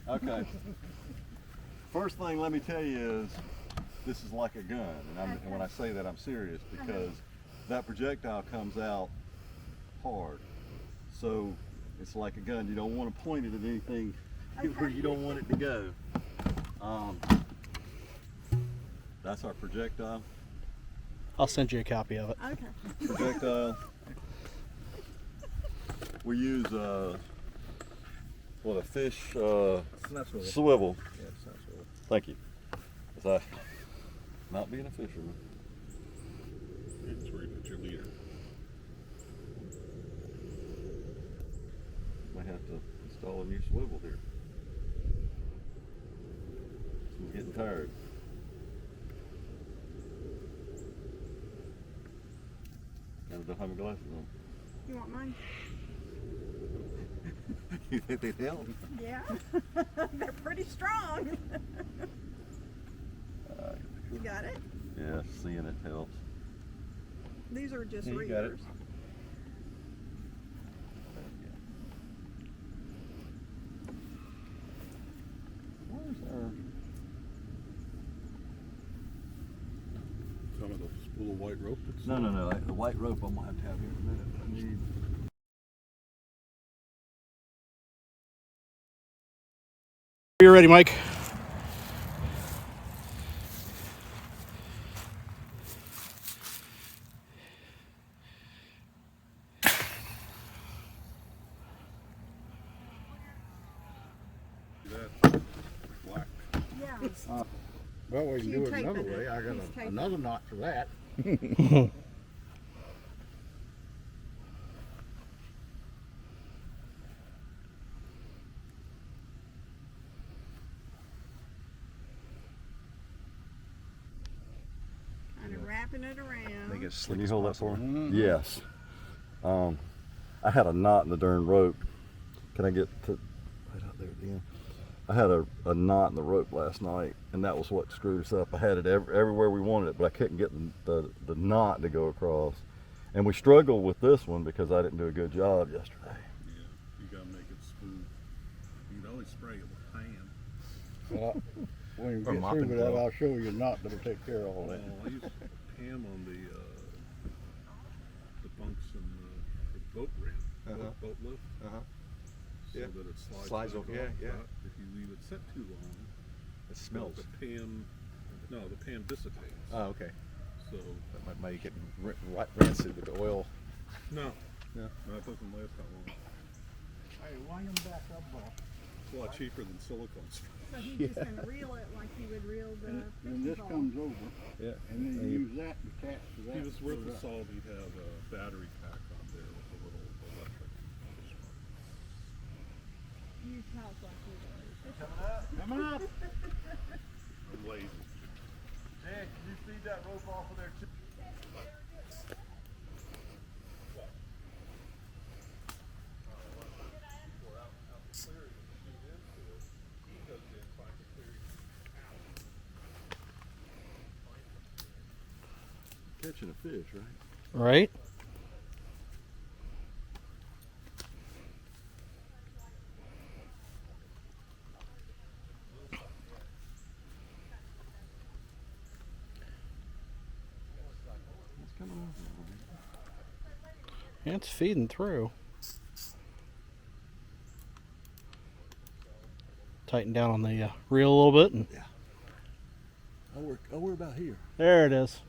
Okay. First thing let me tell you is this is like a gun, and when I say that I'm serious because that projectile comes out hard. So it's like a gun. You don't want to point it at anything where you don't want it to go. That's our projectile. I'll send you a copy of it. Okay. Projectile. We use a fish swivel. Yeah, it's not swivel. Thank you. 'Cause I, not being a fisherman. It's where you put your leader. Might have to install a new swivel here. I'm getting tired. And I don't have my glasses on. You want mine? You think they'd help? Yeah. They're pretty strong. You got it? Yeah, seeing it helps. These are just Yeah, you got it. readers. Where's our... Some of the spool of white rope. That's No. The white rope I'm gonna have to have here in a minute. I need... You're ready, Mike. that black. Yeah. Well, we can You do it tape another it. way. I got He's taping. another knot for that. Kind of wrapping it around. Make it Can slick you as hold that possible. for me? Yes. I had a knot in the darn rope. Can I get to right out there at the end? I had a knot in the rope last night, and that was what screwed us up. I had it everywhere we wanted it, but I couldn't get the knot to go across. And we struggled with this one because I didn't do a good job yesterday. Yeah, you gotta make it smooth. You can always spray it with pan. Well, when you Or get mopping through with that, glove. I'll show you a knot that'll take care of all Well, that. I use pan on the bunks and the boat ramp, boat lift, so Yeah. that it Slides back over, yeah, off. yeah. But if you leave it set too long, It smells. the pan dissipates. Oh, okay. So That might get rancid with the oil. no, No. it doesn't last that long. Hey, wind them back up, boss. It's a lot cheaper than silicone spray. So he's just going to reel it like he would reel the And fishing this pole. comes over, Yeah. and then you use that to attach to If that. he was worth the Right. salt, he'd have a battery pack on there with a little electric. You talk like you do. Coming up. I'm lazy. Dan, can you feed that rope off of there too? Catching a fish, right? Right? It's coming off. Yeah, it's feeding through. Tighten down on the reel a little bit, and Oh, we're about here. there it is.